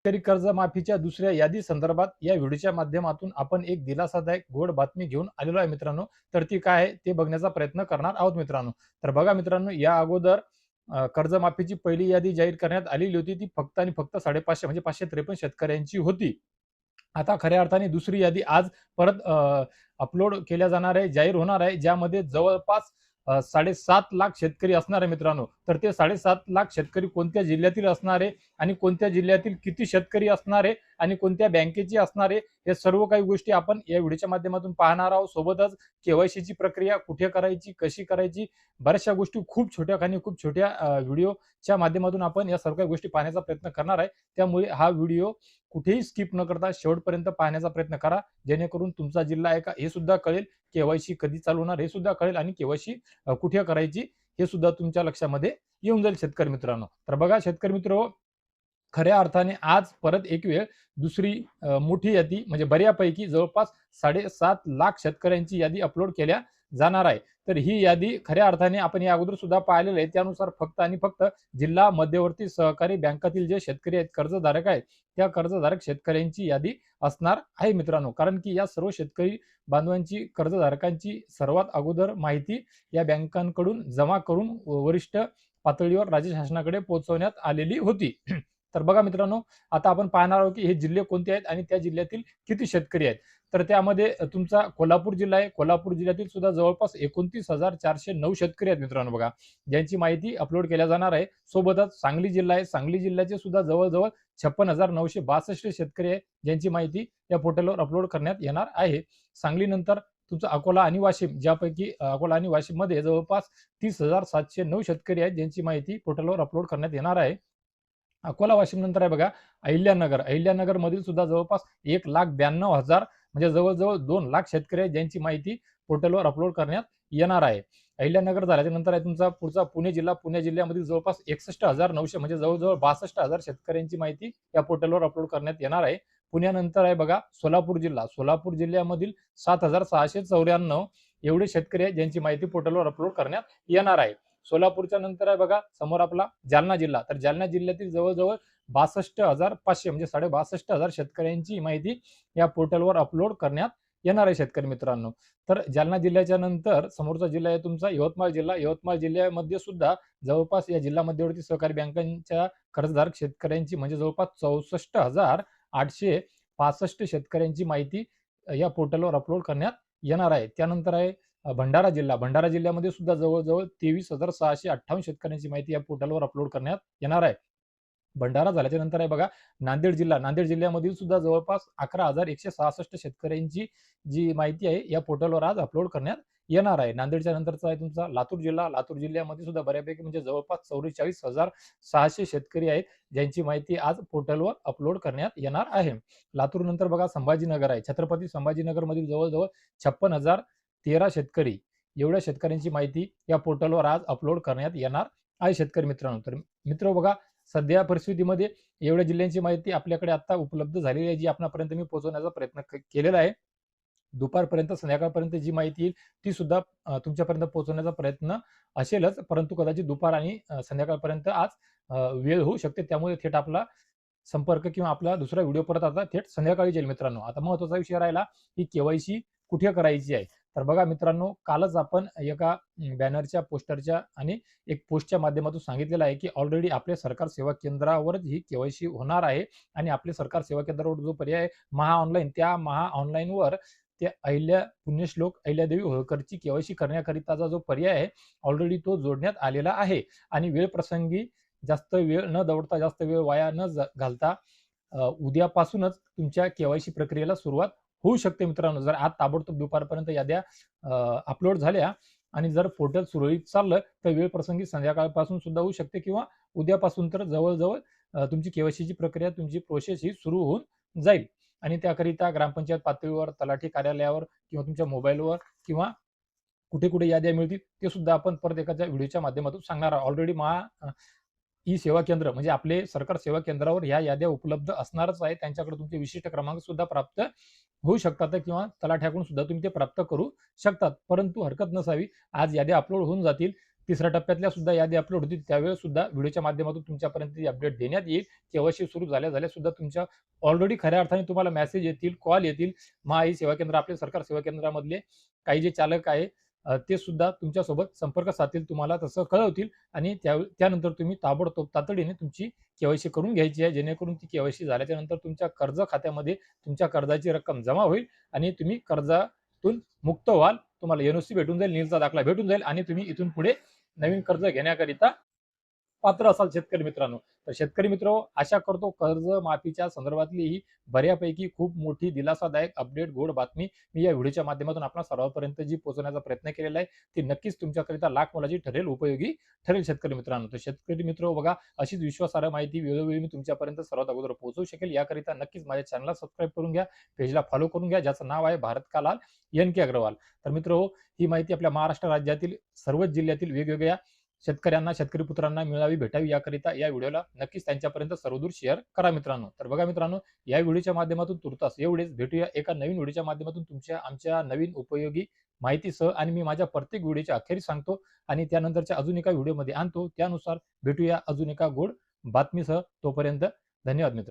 शेतकरी कर्जमाफीच्या दुसऱ्या यादी संदर्भात या व्हिडिओच्या माध्यमातून आपण एक दिलासादायक गोड बातमी घेऊन आलेलो आहे मित्रांनो. तर ती काय आहे ते बघण्याचा प्रयत्न करणार आहोत मित्रांनो. तर बघा मित्रांनो, या अगोदर कर्जमाफीची पहिली यादी जाहीर करण्यात आलेली होती. ती फक्त आणि फक्त 550 म्हणजे 553 शेतकऱ्यांची होती. आता खऱ्या अर्थाने दुसरी यादी आज परत अपलोड केल्या जाणार आहे, जाहीर होणार आहे, ज्यामध्ये जवळपास 7.5 लाख शेतकरी असणार आहे मित्रांनो. तर ते 7.5 लाख शेतकरी कोणत्या जिल्ह्यातील असणार आहे आणि कोणत्या जिल्ह्यातील किती शेतकरी असणार आहे आणि कोणत्या बँकेची असणार आहे, हे सर्व काही गोष्टी आपण या व्हिडिओच्या माध्यमातून पाहणार आहोत. सोबतच केवायसीची प्रक्रिया कुठे करायची, कशी करायची, बऱ्याचशा गोष्टी खूप छोट्या आणि खूप छोट्या व्हिडिओच्या माध्यमातून आपण या सर्व काही गोष्टी पाहण्याचा प्रयत्न करणार आहे. त्यामुळे हा व्हिडिओ कुठेही स्किप न करता शेवटपर्यंत पाहण्याचा प्रयत्न करा, जेणेकरून तुमचा जिल्हा आहे का हे सुद्धा कळेल, केवायसी कधी चालू होणार हे सुद्धा कळेल आणि केवायसी कुठे करायची हे सुद्धा तुमच्या लक्षामध्ये येऊन जाईल शेतकरी मित्रांनो. तर बघा शेतकरी मित्र, खऱ्या अर्थाने आज परत एक वेळ दुसरी मोठी यादी म्हणजे बऱ्यापैकी जवळपास 7.5 लाख शेतकऱ्यांची यादी अपलोड केल्या जाणार आहे. तर ही यादी खऱ्या अर्थाने आपण या अगोदर सुद्धा पाहिलेलं आहे. त्यानुसार फक्त आणि फक्त जिल्हा मध्यवर्ती सहकारी बँकातील जे शेतकरी आहेत, कर्जधारक आहेत, त्या कर्जधारक शेतकऱ्यांची यादी असणार आहे मित्रांनो. कारण की या सर्व शेतकरी बांधवांची, कर्जधारकांची सर्वात अगोदर माहिती या बँकांकडून जमा करून वरिष्ठ पातळीवर राज्य शासनाकडे पोहोचवण्यात आलेली होती. तर बघा मित्रांनो, आता आपण पाहणार आहोत की हे जिल्हे कोणते आहेत आणि त्या जिल्ह्यातील किती शेतकरी आहेत. तर त्यामध्ये तुमचा कोल्हापूर जिल्हा आहे. कोल्हापूर जिल्ह्यातील सुद्धा जवळपास 29,409 शेतकरी आहेत मित्रांनो बघा, ज्यांची माहिती अपलोड केल्या जाणार आहे. सोबतच सांगली जिल्हा आहे. सांगली जिल्ह्याचे सुद्धा जवळजवळ 56,962 शेतकरी आहेत, ज्यांची माहिती या पोर्टलवर अपलोड करण्यात येणार आहे. सांगलीनंतर तुमचं अकोला आणि वाशिम, ज्यापैकी अकोला आणि वाशिममध्ये जवळपास 30,709 शेतकरी आहेत, ज्यांची माहिती पोर्टलवर अपलोड करण्यात येणार आहे. अकोला वाशिम नंतर आहे बघा अहिल्यानगर. अहिल्यानगर मधील सुद्धा जवळपास 1,92,000 म्हणजे जवळजवळ 2 लाख शेतकरी आहेत, ज्यांची माहिती पोर्टलवर अपलोड करण्यात येणार आहे. अहिल्यानगर झाल्याच्या नंतर आहे तुमचा पुढचा पुणे जिल्हा. पुणे जिल्ह्यामधील जवळपास 61,900 म्हणजे जवळजवळ 62,000 शेतकऱ्यांची माहिती या पोर्टलवर अपलोड करण्यात येणार आहे. पुण्यानंतर आहे बघा सोलापूर जिल्हा. सोलापूर जिल्ह्यामधील 7,694 एवढे शेतकरी आहेत, ज्यांची माहिती पोर्टलवर अपलोड करण्यात येणार आहे. सोलापूरच्या नंतर आहे बघा समोर आपला जालना जिल्हा. तर जालना जिल्ह्यातील जवळजवळ 62,500 म्हणजे 62,500 शेतकऱ्यांची माहिती या पोर्टलवर अपलोड करण्यात येणार आहे शेतकरी मित्रांनो. तर जालना जिल्ह्याच्या नंतर समोरचा जिल्हा आहे तुमचा यवतमाळ जिल्हा. यवतमाळ जिल्ह्यामध्ये सुद्धा जवळपास या जिल्हा मध्यवर्ती सहकारी बँकांच्या कर्जधारक शेतकऱ्यांची म्हणजे जवळपास 64,865 शेतकऱ्यांची माहिती या पोर्टलवर अपलोड करण्यात येणार आहे. त्यानंतर आहे भंडारा जिल्हा. भंडारा जिल्ह्यामध्ये सुद्धा जवळजवळ 23,658 शेतकऱ्यांची माहिती या पोर्टलवर अपलोड करण्यात येणार आहे. भंडारा झाल्याच्या नंतर आहे बघा नांदेड जिल्हा. नांदेड जिल्ह्यामधील सुद्धा जवळपास 11,166 शेतकऱ्यांची जी माहिती आहे या पोर्टलवर आज अपलोड करण्यात येणार आहे. नांदेडच्या नंतरचा आहे तुमचा लातूर जिल्हा. लातूर जिल्ह्यामध्ये सुद्धा बऱ्यापैकी म्हणजे जवळपास 44,600 शेतकरी आहेत, ज्यांची माहिती आज पोर्टलवर अपलोड करण्यात येणार आहे. लातूर नंतर बघा संभाजीनगर आहे. छत्रपती संभाजीनगर मधील जवळजवळ 56,013 शेतकरी एवढ्या शेतकऱ्यांची माहिती या पोर्टलवर आज अपलोड करण्यात येणार आहे शेतकरी मित्रांनो. तर मित्र बघा, सध्या परिस्थितीमध्ये एवढ्या जिल्ह्यांची माहिती आपल्याकडे आता उपलब्ध झालेली आहे, जी आपणापर्यंत मी पोहोचवण्याचा प्रयत्न केलेला आहे. दुपारपर्यंत, संध्याकाळपर्यंत जी माहिती येईल ती सुद्धा तुमच्यापर्यंत पोहोचवण्याचा प्रयत्न असेलच, परंतु कदाचित दुपार आणि संध्याकाळपर्यंत आज वेळ होऊ शकते. त्यामुळे थेट आपला संपर्क किंवा आपला दुसरा व्हिडिओ परत आता थेट संध्याकाळी येईल मित्रांनो. आता महत्त्वाचा विषय राहिला की केवायसी कुठे करायची आहे. तर बघा मित्रांनो, कालच आपण एका बॅनरच्या, पोस्टरच्या आणि एक पोस्टच्या माध्यमातून सांगितलेलं आहे की ऑलरेडी आपल्या सरकार सेवा केंद्रावरच ही केवायसी होणार आहे आणि आपल्या सरकार सेवा केंद्रावर जो पर्याय आहे महा ऑनलाईन, त्या महा ऑनलाईनवर त्या अहिल्या पुण्यश्लोक अहिल्यादेवी होळकरची केवायसी करण्याकरिताचा जो पर्याय आहे ऑलरेडी तो जोडण्यात आलेला आहे. आणि वेळ प्रसंगी जास्त वेळ न दवडता, जास्त वेळ वाया न घालता उद्यापासूनच तुमच्या केवायसी प्रक्रियेला सुरुवात होऊ शकते मित्रांनो. जर आज ताबडतोब दुपारपर्यंत याद्या अपलोड झाल्या आणि जर पोर्टल सुरळीत चाललं तर वेळ प्रसंगी संध्याकाळपासून सुद्धा होऊ शकते किंवा उद्यापासून तर जवळजवळ तुमची केवायसीची प्रक्रिया, तुमची प्रोसेस ही सुरू होऊन जाईल. आणि त्याकरिता ग्रामपंचायत पातळीवर, तलाठी कार्यालयावर किंवा तुमच्या मोबाईलवर किंवा कुठे कुठे याद्या मिळतील ते सुद्धा आपण परत एखाद्या व्हिडिओच्या माध्यमातून सांगणार आहोत. ऑलरेडी ई सेवा केंद्र म्हणजे आपले सरकार सेवा केंद्रावर ह्या याद्या उपलब्ध असणारच आहे. त्यांच्याकडे तुमचे विशिष्ट क्रमांक सुद्धा प्राप्त होऊ शकतात किंवा तलाठ्याकडून सुद्धा तुम्ही ते प्राप्त करू शकतात. परंतु हरकत नसावी, आज याद्या अपलोड होऊन जातील. तिसऱ्या टप्प्यातल्या सुद्धा यादी अपलोड होतील, त्यावेळेस सुद्धा व्हिडिओच्या माध्यमातून तुमच्यापर्यंत ती अपडेट देण्यात येईल. केवायसी सुरू झाल्या सुद्धा तुमच्या ऑलरेडी खऱ्या अर्थाने तुम्हाला मेसेज येतील, कॉल येतील. महाई सेवा केंद्र, आपले सरकार सेवा केंद्रामधले काही जे चालक आहे ते सुद्धा तुमच्यासोबत संपर्क साधतील, तुम्हाला तसं कळवतील आणि त्यानंतर तुम्ही ताबडतोब तातडीने तुमची केवायसी करून घ्यायची आहे, जेणेकरून ती केवायसी झाल्याच्या नंतर तुमच्या कर्ज खात्यामध्ये तुमच्या कर्जाची रक्कम जमा होईल आणि तुम्ही कर्जातून मुक्त व्हाल. तुम्हाला एनओसी भेटून जाईल, नीलचा दाखला भेटून जाईल आणि तुम्ही इथून पुढे नवीन कर्ज घेण्याकरिता पात्र असाल शेतकरी मित्रांनो. तर शेतकरी मित्र, आशा करतो कर्जमाफीच्या संदर्भातली ही बऱ्यापैकी खूप मोठी दिलासादायक अपडेट, गोड बातमी मी या व्हिडिओच्या माध्यमातून आपल्या सर्वांपर्यंत जी पोहोचवण्याचा प्रयत्न केलेला आहे, ती नक्कीच तुमच्याकरिता लाख मोलाची ठरेल, उपयोगी ठरेल शेतकरी मित्रांनो. तर शेतकरी मित्र बघा, अशीच विश्वासार्ह माहिती वेळोवेळी मी तुमच्यापर्यंत सर्वात अगोदर पोहोचवू शकेल, याकरिता नक्कीच माझ्या चॅनलला सबस्क्राईब करून घ्या, पेजला फॉलो करून घ्या, ज्याचं नाव आहे भारत का लाल NK अग्रवाल. तर मित्र, ही माहिती आपल्या महाराष्ट्र राज्यातील सर्वच जिल्ह्यातील वेगवेगळ्या शेतकऱ्यांना, शेतकरी पुत्रांना मिळावी, भेटावी, याकरिता या व्हिडिओला नक्कीच त्यांच्यापर्यंत सर्वदूर शेअर करा मित्रांनो. तर बघा मित्रांनो, या व्हिडिओच्या माध्यमातून तुर्तास एवढेच. भेटूया एका नवीन व्हिडिओच्या माध्यमातून आमच्या नवीन उपयोगी माहितीसह, आणि मी माझ्या प्रत्येक व्हिडिओच्या अखेरीस सांगतो आणि त्यानंतरच्या अजून एका व्हिडिओमध्ये आणतो. त्यानुसार भेटूया अजून एका गोड बातमीसह. तोपर्यंत धन्यवाद मित्र.